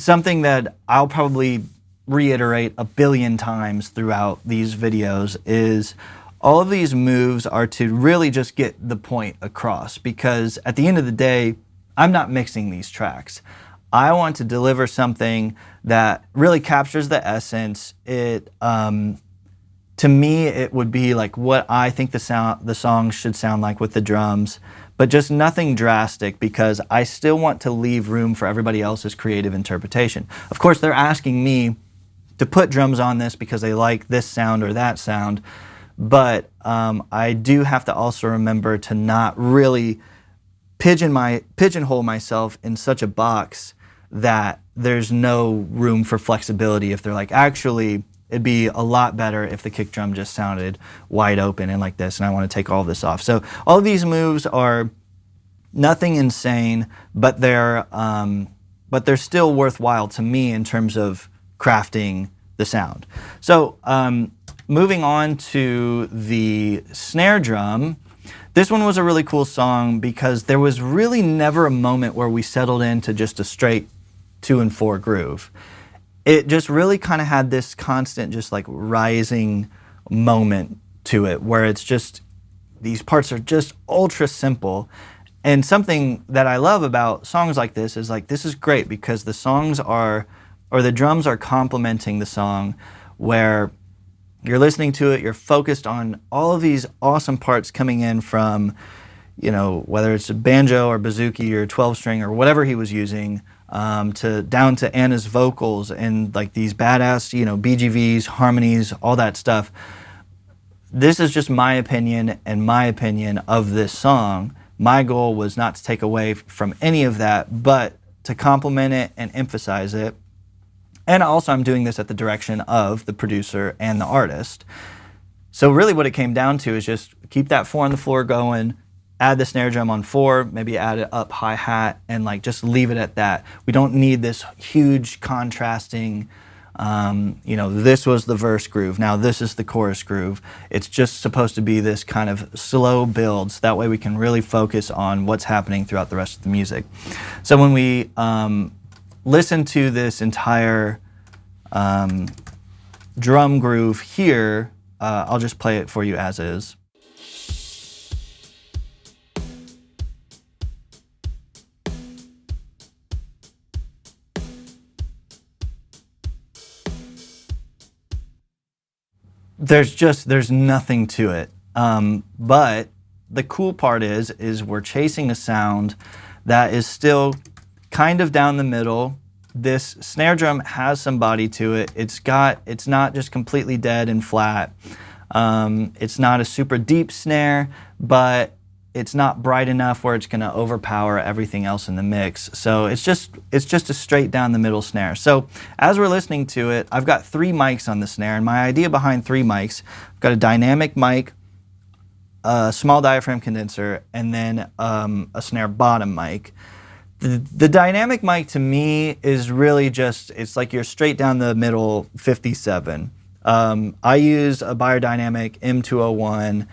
something that I'll probably reiterate a billion times throughout these videos is all of these moves are to really just get the point across, because at the end of the day, I'm not mixing these tracks. I want to deliver something that really captures the essence. To me, it would be like what I think the song should sound like with the drums, but just nothing drastic, because I still want to leave room for everybody else's creative interpretation. Of course, they're asking me to put drums on this because they like this sound or that sound, but I do have to also remember to not really pigeonhole myself in such a box that there's no room for flexibility. If they're like, actually, it'd be a lot better if the kick drum just sounded wide open and like this, and I want to take all of this off. So all of these moves are nothing insane, but they're still worthwhile to me in terms of crafting the sound. So moving on to the snare drum, this one was a really cool song because there was really never a moment where we settled into just a straight 2/4 groove. It just really kind of had this constant, just like rising moment to it, where it's just, these parts are just ultra simple. And something that I love about songs like this is like, this is great because the songs are, or the drums are complementing the song, where you're listening to it, you're focused on all of these awesome parts coming in from, you know, whether it's a banjo or bouzouki or 12-string or whatever he was using, down to Anna's vocals and like these badass, you know, BGVs, harmonies, all that stuff. This is just my opinion and my opinion of this song. My goal was not to take away from any of that, but to complement it and emphasize it. And also I'm doing this at the direction of the producer and the artist. So really what it came down to is just keep that 4 on the floor going, add the snare drum on 4, maybe add it up hi-hat, and like just leave it at that. We don't need this huge contrasting, you know, this was the verse groove, now this is the chorus groove. It's just supposed to be this kind of slow build, so that way we can really focus on what's happening throughout the rest of the music. So when we listen to this entire drum groove here, I'll just play it for you as is. There's nothing to it. But the cool part is we're chasing a sound that is still kind of down the middle. This snare drum has some body to it. It's not just completely dead and flat. It's not a super deep snare, but it's not bright enough where it's gonna overpower everything else in the mix. So it's just a straight down the middle snare. So as we're listening to it, I've got 3 mics on the snare, and my idea behind 3 mics, I've got a dynamic mic, a small diaphragm condenser, and then a snare bottom mic. The dynamic mic to me is really just, it's like you're straight down the middle 57. I use a Beyerdynamic M201.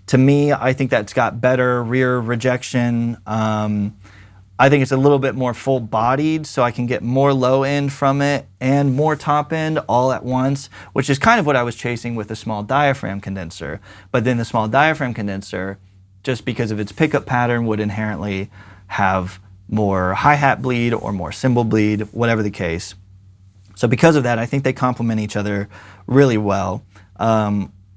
To me, I think that's got better rear rejection. I think it's a little bit more full-bodied, so I can get more low end from it and more top end all at once, which is kind of what I was chasing with the small diaphragm condenser. But then the small diaphragm condenser, just because of its pickup pattern, would inherently have more hi-hat bleed or more cymbal bleed, whatever the case. So because of that, I think they complement each other really well.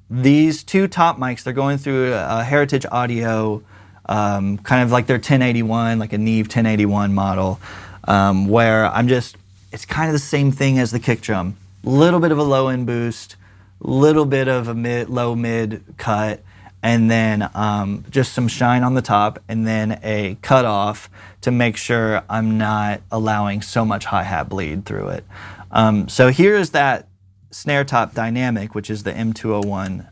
These 2 top mics, they're going through a Heritage Audio, kind of like their 1081, like a Neve 1081 model, where it's kind of the same thing as the kick drum. Little bit of a low end boost, little bit of a low mid cut, and then just some shine on the top, and then a cutoff to make sure I'm not allowing so much hi-hat bleed through it. So here is that snare top dynamic, which is the M201.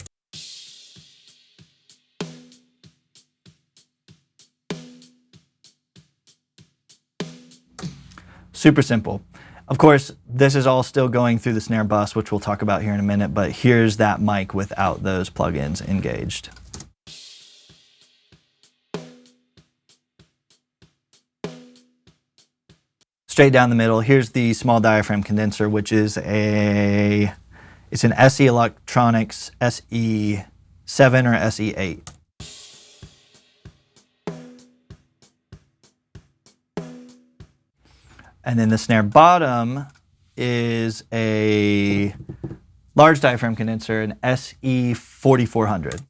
Super simple. Of course, this is all still going through the snare bus, which we'll talk about here in a minute, but here's that mic without those plugins engaged. straight down the middle. Here's the small diaphragm condenser, which is it's an SE Electronics SE7 or SE8. And then the snare bottom is a large diaphragm condenser, an SE4400.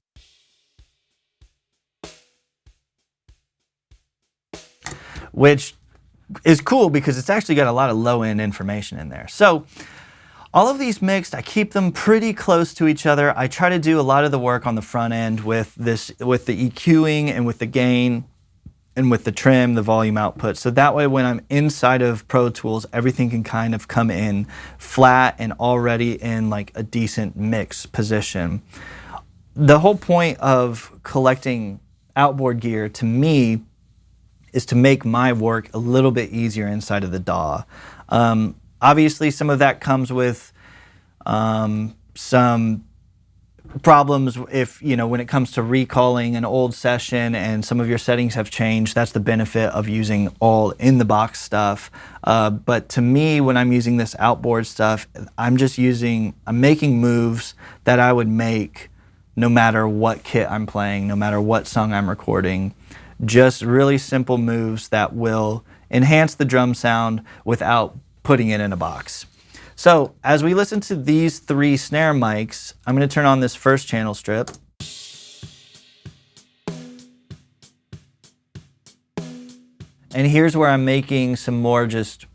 Which is cool because it's actually got a lot of low-end information in there. So all of these mixed, I keep them pretty close to each other. I try to do a lot of the work on the front end with the EQing and with the gain and with the trim, the volume output. So that way when I'm inside of Pro Tools, everything can kind of come in flat and already in like a decent mix position. The whole point of collecting outboard gear to me is to make my work a little bit easier inside of the DAW. Obviously, some of that comes with some problems if, when it comes to recalling an old session and some of your settings have changed. That's the benefit of using all in-the-box stuff. But to me, when I'm using this outboard stuff, I'm making moves that I would make no matter what kit I'm playing, no matter what song I'm recording. Just really simple moves that will enhance the drum sound without putting it in a box. So as we listen to these 3 snare mics, I'm going to turn on this first channel strip. And here's where I'm making some more just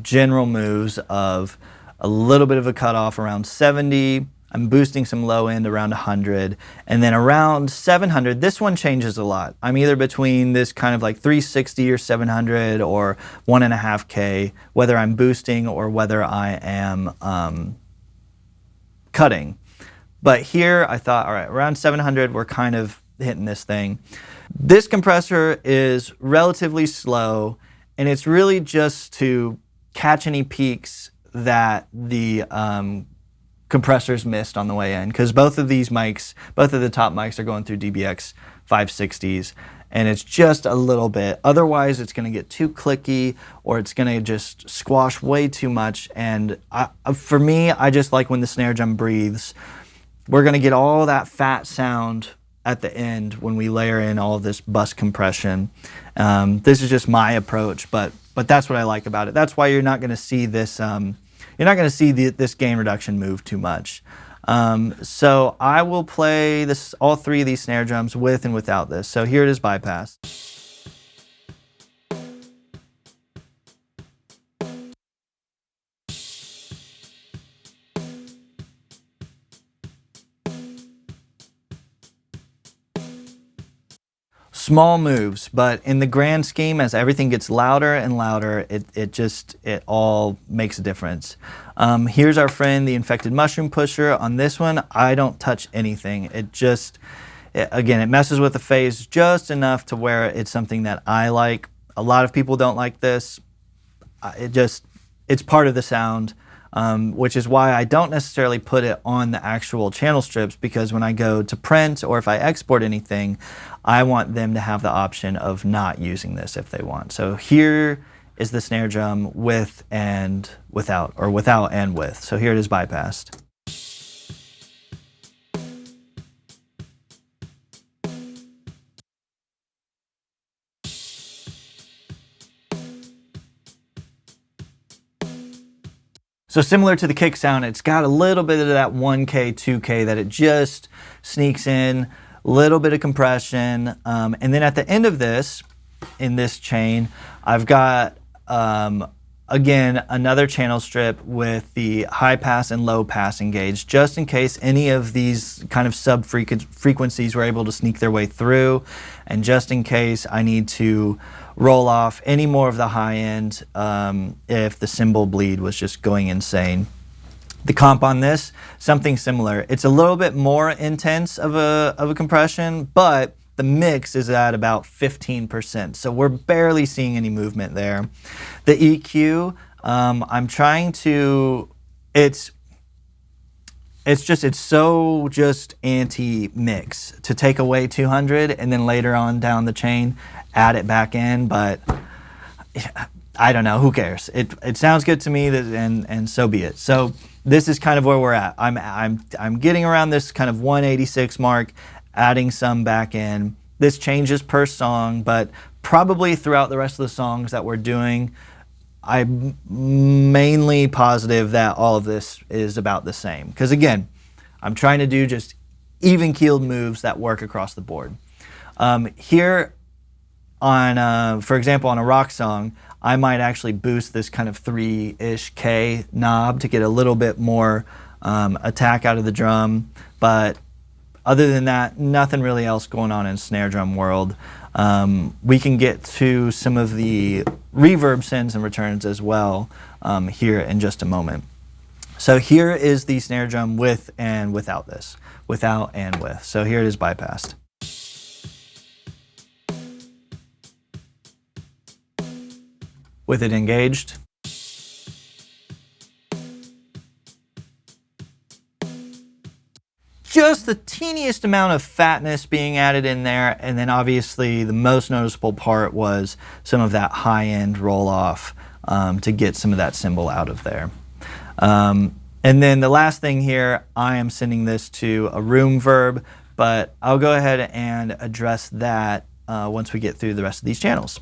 general moves of a little bit of a cutoff around 70. I'm boosting some low end around 100, and then around 700, this one changes a lot. I'm either between this kind of like 360 or 700 or 1.5K, whether I'm boosting or whether I am cutting. But here I thought, all right, around 700, we're kind of hitting this thing. This compressor is relatively slow, and it's really just to catch any peaks that the compressors missed on the way in, because both of these mics, both of the top mics are going through DBX 560s, and it's just a little bit. Otherwise, it's going to get too clicky or it's going to just squash way too much. And for me, I just like when the snare drum breathes. We're going to get all that fat sound at the end when we layer in all of this bus compression. This is just my approach, but that's what I like about it. That's why you're not going to see this. You're not going to see this gain reduction move too much. So I will play all 3 of these snare drums with and without this. So here it is bypass. Small moves, but in the grand scheme, as everything gets louder and louder, it all makes a difference. Here's our friend, the Infected Mushroom Pusher. On this one, I don't touch anything. Again, it messes with the phase just enough to where it's something that I like. A lot of people don't like this. It's part of the sound. Which is why I don't necessarily put it on the actual channel strips, because when I go to print or if I export anything, I want them to have the option of not using this if they want. So here is the snare drum with and without, or without and with. So here it is bypassed. So similar to the kick sound, it's got a little bit of that 1K, 2K that it just sneaks in, a little bit of compression. And then at the end of this, in this chain, I've got, again, another channel strip with the high pass and low pass engaged, just in case any of these kind of sub frequencies were able to sneak their way through, and just in case I need to roll off any more of the high end if the cymbal bleed was just going insane. The comp on this, something similar. It's a little bit more intense of a compression, but the mix is at about 15%, so we're barely seeing any movement there. The EQ, I'm trying to, it's so just anti-mix to take away 200 and then later on down the chain add it back in, but I don't know, who cares? It sounds good to me, and so be it. So this is kind of where we're at. I'm getting around this kind of 186 mark, adding some back in. This changes per song, but probably throughout the rest of the songs that we're doing, I'm mainly positive that all of this is about the same. Because again, I'm trying to do just even-keeled moves that work across the board. Here on, for example, on a rock song, I might actually boost this kind of 3-ish K knob to get a little bit more attack out of the drum. But other than that, nothing really else going on in snare drum world. We can get to some of the reverb sends and returns as well here in just a moment. So here is the snare drum with and without this, without and with. So here it is bypassed. With it engaged. Just the teeniest amount of fatness being added in there, and then obviously the most noticeable part was some of that high-end roll-off to get some of that cymbal out of there. And then the last thing here, I am sending this to a room verb, but I'll go ahead and address that once we get through the rest of these channels.